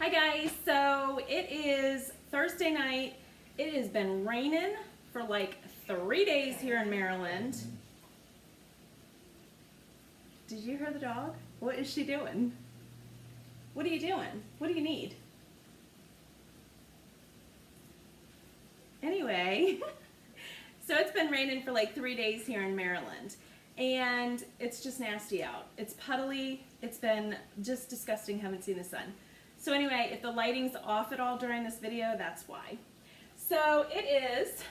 Hi guys, so it is Thursday night. It has been raining for like 3 days here in Maryland. Did you hear the dog? What is she doing? What are you doing? What do you need? Anyway, so it's been raining for like 3 days here in Maryland. And it's just nasty out. It's puddly. It's been just disgusting. Haven't seen the sun. So anyway, if the lighting's off at all during this video, that's why. So it is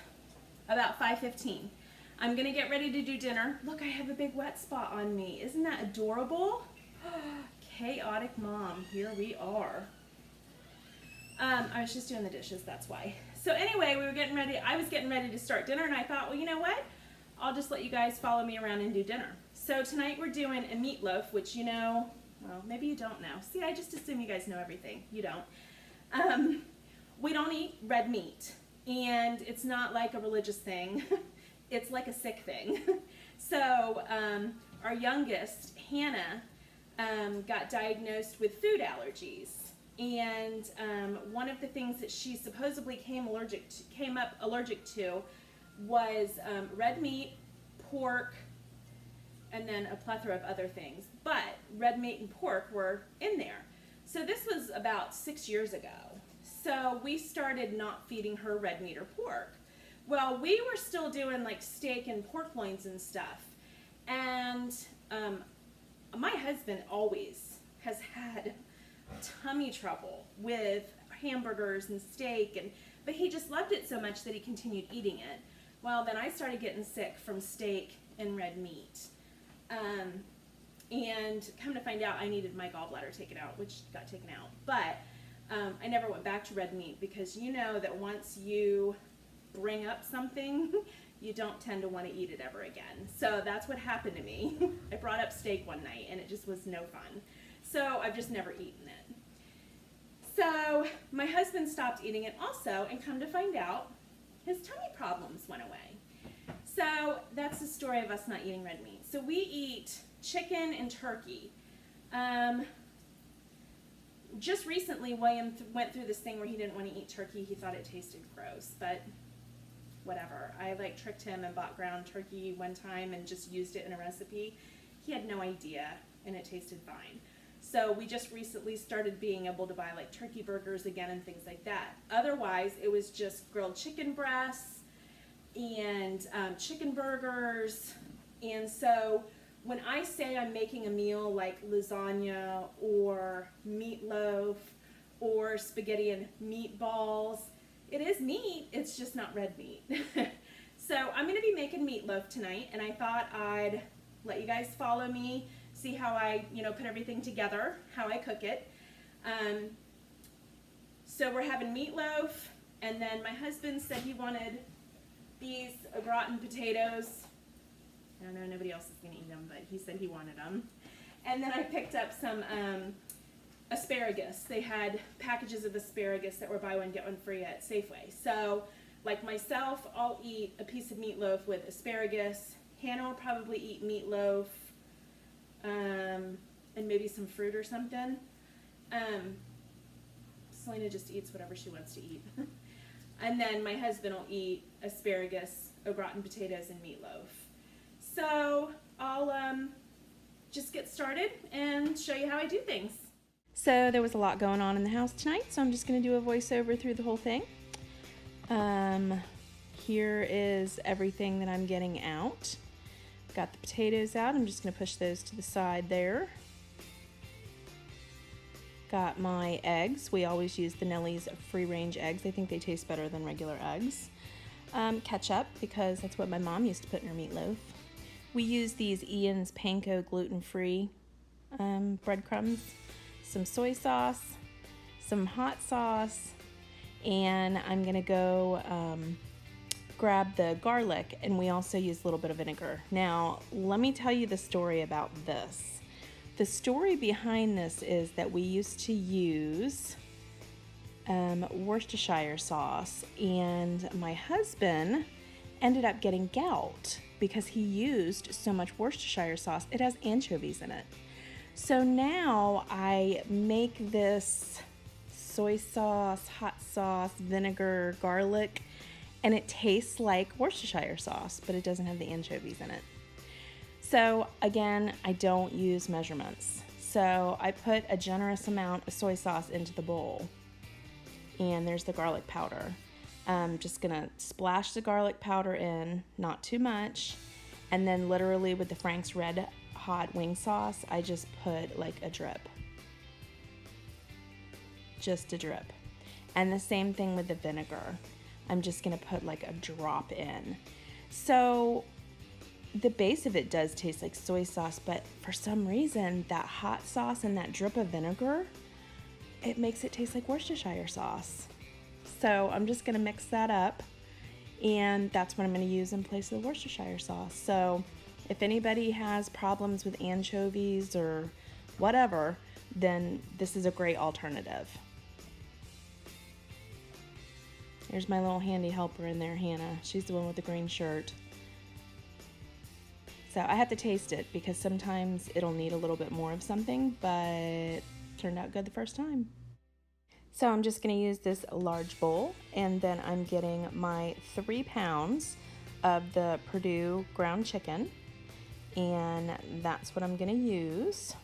about 5:15. I'm gonna get ready to do dinner. Look, I have a big wet spot on me. Isn't that adorable? Chaotic mom, here we are. I was just doing the dishes, that's why. So anyway, we were getting ready. I was getting ready to start dinner, and I thought, well, you know what? I'll just let you guys follow me around and do dinner. So tonight we're doing a meatloaf, which you know, well, maybe you don't know. See, I just assume you guys know everything. You don't. We don't eat red meat, and it's not like a religious thing. It's like a sick thing. So our youngest, Hannah, got diagnosed with food allergies. And one of the things that she supposedly came up allergic to was red meat, pork, and then a plethora of other things. But red meat and pork were in there. So this was about 6 years ago. So we started not feeding her red meat or pork. Well, we were still doing like steak and pork loins and stuff. And my husband always has had tummy trouble with hamburgers and steak, but he just loved it so much that he continued eating it. Well, then I started getting sick from steak and red meat. And come to find out, I needed my gallbladder taken out, which got taken out. But I never went back to red meat because you know that once you bring up something, you don't tend to want to eat it ever again. So that's what happened to me. I brought up steak one night and it just was no fun. So I've just never eaten it. So my husband stopped eating it also, and come to find out, his tummy problems went away. So that's the story of us not eating red meat. So we eat chicken and turkey. Just recently, William went through this thing where he didn't want to eat turkey. He thought it tasted gross, but whatever. I like tricked him and bought ground turkey one time and just used it in a recipe. He had no idea, and it tasted fine. So we just recently started being able to buy like turkey burgers again and things like that. Otherwise, it was just grilled chicken breasts and chicken burgers. And so when I say I'm making a meal like lasagna or meatloaf or spaghetti and meatballs, it is meat, it's just not red meat. So I'm going to be making meatloaf tonight, and I thought I'd let you guys follow me, see how I, put everything together, how I cook it. So we're having meatloaf, and then my husband said he wanted these au gratin potatoes. I don't know, nobody else is going to eat them, but he said he wanted them. And then I picked up some asparagus. They had packages of asparagus that were buy one, get one free at Safeway. So, like myself, I'll eat a piece of meatloaf with asparagus. Hannah will probably eat meatloaf and maybe some fruit or something. Selena just eats whatever she wants to eat. And then my husband will eat asparagus, au gratin potatoes, and meatloaf. So I'll just get started and show you how I do things. So there was a lot going on in the house tonight, so I'm just going to do a voiceover through the whole thing. Here is everything that I'm getting out. Got the potatoes out. I'm just going to push those to the side there. Got my eggs. We always use the Nellie's free-range eggs. I think they taste better than regular eggs. Ketchup, because that's what my mom used to put in her meatloaf. We use these Ian's Panko gluten-free breadcrumbs. Some soy sauce, some hot sauce, and I'm going to go grab the garlic, and we also use a little bit of vinegar. Now, let me tell you the story about this. The story behind this is that we used to use Worcestershire sauce, and my husband ended up getting gout because he used so much Worcestershire sauce. It has anchovies in it. So now I make this soy sauce, hot sauce, vinegar, garlic, and it tastes like Worcestershire sauce, but it doesn't have the anchovies in it. So again, I don't use measurements. So I put a generous amount of soy sauce into the bowl, and there's the garlic powder. I'm just gonna splash the garlic powder in, not too much, and then literally with the Frank's Red Hot wing sauce, I just put like a drip. Just a drip. And the same thing with the vinegar. I'm just gonna put like a drop in. So the base of it does taste like soy sauce, but for some reason that hot sauce and that drip of vinegar, it makes it taste like Worcestershire sauce. So I'm just gonna mix that up, and that's what I'm gonna use in place of the Worcestershire sauce. So if anybody has problems with anchovies or whatever, then this is a great alternative. There's my little handy helper in there, Hannah. She's the one with the green shirt. So I have to taste it because sometimes it'll need a little bit more of something, but it turned out good the first time. So I'm just going to use this large bowl, and then I'm getting my 3 pounds of the Perdue ground chicken, and that's what I'm going to use.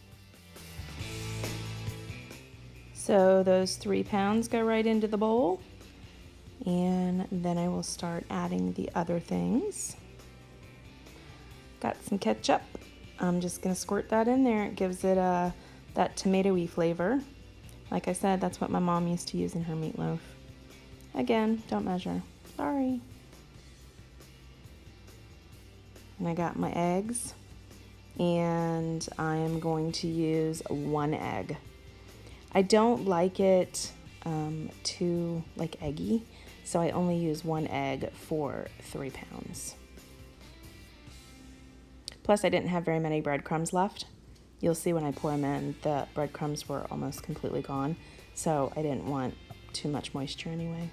So those 3 pounds go right into the bowl, and then I will start adding the other things. Got some ketchup. I'm just going to squirt that in there. It gives it that tomatoey flavor. Like I said, that's what my mom used to use in her meatloaf. Again, don't measure. Sorry. And I got my eggs, and I am going to use 1 egg. I don't like it too like eggy, so I only use 1 egg for 3 pounds. Plus, I didn't have very many breadcrumbs left. You'll see when I pour them in, the breadcrumbs were almost completely gone, so I didn't want too much moisture anyway.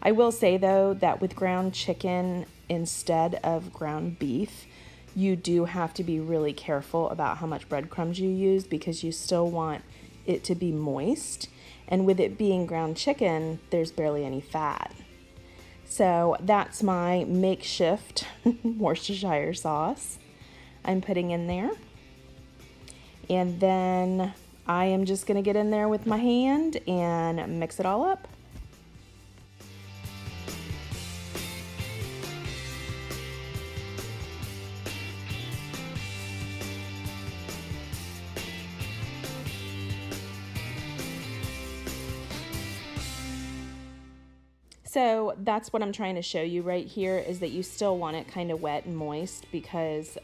I will say though that with ground chicken instead of ground beef, you do have to be really careful about how much breadcrumbs you use because you still want it to be moist, and with it being ground chicken, there's barely any fat. So that's my makeshift Worcestershire sauce I'm putting in there. And then I am just going to get in there with my hand and mix it all up. So that's what I'm trying to show you right here, is that you still want it kind of wet and moist because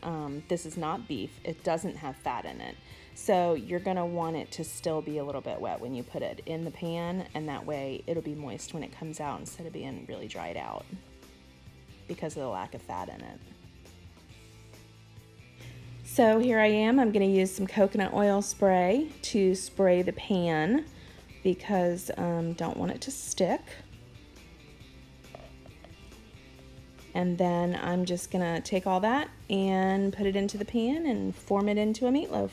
this is not beef. It doesn't have fat in it. So you're going to want it to still be a little bit wet when you put it in the pan, and that way it'll be moist when it comes out instead of being really dried out because of the lack of fat in it. So here I am. I'm going to use some coconut oil spray to spray the pan because don't want it to stick. And then I'm just gonna take all that and put it into the pan and form it into a meatloaf.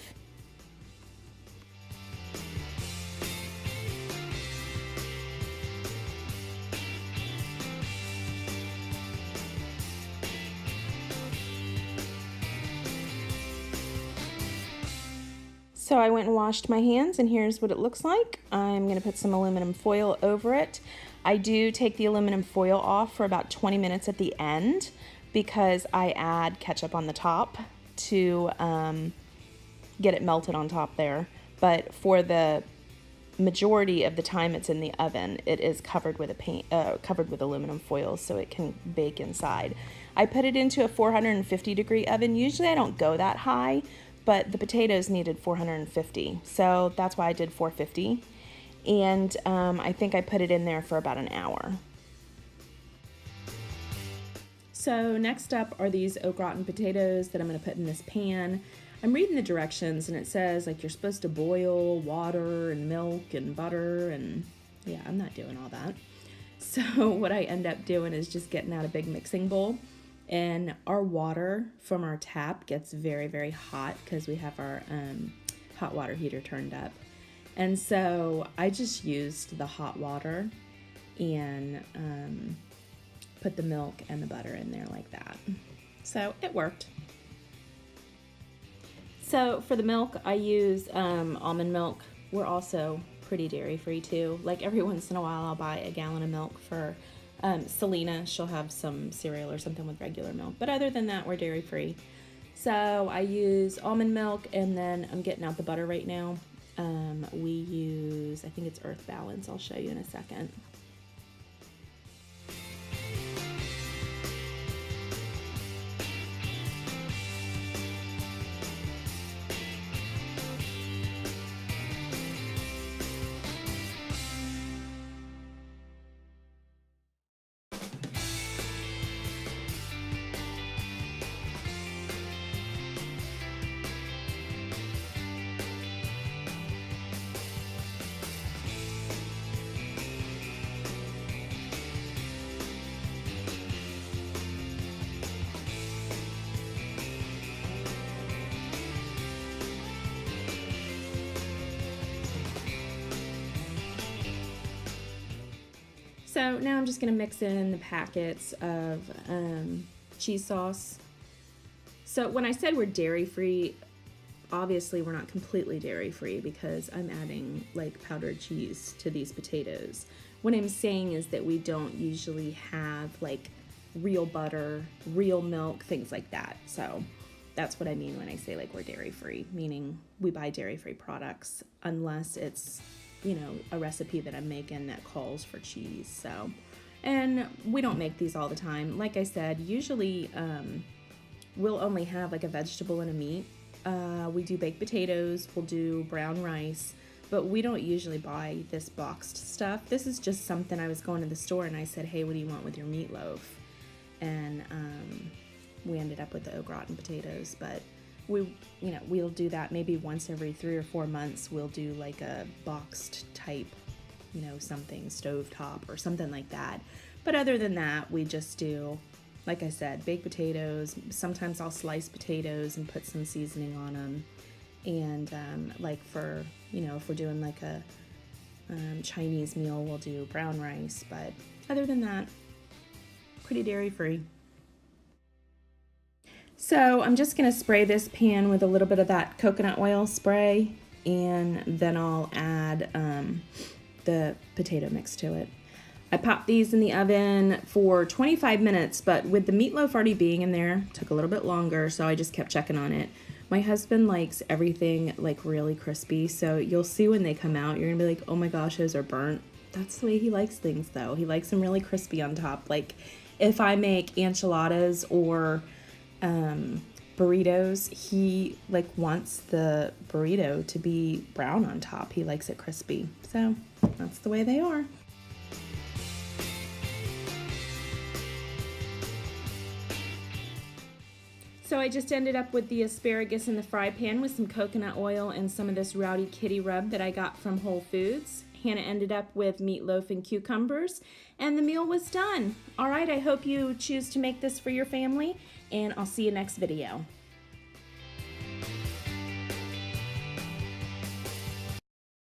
So I went and washed my hands, and here's what it looks like. I'm gonna put some aluminum foil over it. I do take the aluminum foil off for about 20 minutes at the end because I add ketchup on the top to get it melted on top there. But for the majority of the time it's in the oven, it is covered with covered with aluminum foil so it can bake inside. I put it into a 450-degree oven. Usually I don't go that high, but the potatoes needed 450, so that's why I did 450. And I think I put it in there for about an hour. So next up are these au gratin potatoes that I'm going to put in this pan. I'm reading the directions, and it says like you're supposed to boil water and milk and butter, and yeah, I'm not doing all that. So what I end up doing is just getting out a big mixing bowl, and our water from our tap gets very, very hot because we have our hot water heater turned up. And so I just used the hot water and put the milk and the butter in there like that. So it worked. So for the milk, I use almond milk. We're also pretty dairy free too. Like every once in a while I'll buy a gallon of milk for Selena. She'll have some cereal or something with regular milk. But other than that, we're dairy free. So I use almond milk, and then I'm getting out the butter right now. We use, I think it's Earth Balance. I'll show you in a second. So now I'm just going to mix in the packets of cheese sauce. So when I said we're dairy free, obviously we're not completely dairy free because I'm adding like powdered cheese to these potatoes. What I'm saying is that we don't usually have like real butter, real milk, things like that. So that's what I mean when I say like we're dairy free, meaning we buy dairy free products unless it's, you know, a recipe that I'm making that calls for cheese. So, and we don't make these all the time. Like I said, usually we'll only have like a vegetable and a meat. We do baked potatoes, we'll do brown rice, but we don't usually buy this boxed stuff. This is just something I was going to the store and I said, hey, what do you want with your meatloaf? And we ended up with the au gratin potatoes, but we'll do that maybe once every 3 or 4 months. We'll do like a boxed type, something stovetop or something like that. But other than that, we just do, like I said, baked potatoes. Sometimes I'll slice potatoes and put some seasoning on them. And like for, if we're doing like a Chinese meal, we'll do brown rice. But other than that, pretty dairy free. So I'm just going to spray this pan with a little bit of that coconut oil spray, and then I'll add the potato mix to it. I popped these in the oven for 25 minutes, but with the meatloaf already being in there, it took a little bit longer, so I just kept checking on it. My husband likes everything like really crispy, so you'll see when they come out, you're going to be like, oh my gosh, those are burnt. That's the way he likes things though. He likes them really crispy on top. Like if I make enchiladas or burritos, he like wants the burrito to be brown on top. He likes it crispy. So that's the way they are. So I just ended up with the asparagus in the fry pan with some coconut oil and some of this Rowdy Kitty rub that I got from Whole Foods. Hannah ended up with meatloaf and cucumbers, and the meal was done. All right, I hope you choose to make this for your family, and I'll see you next video.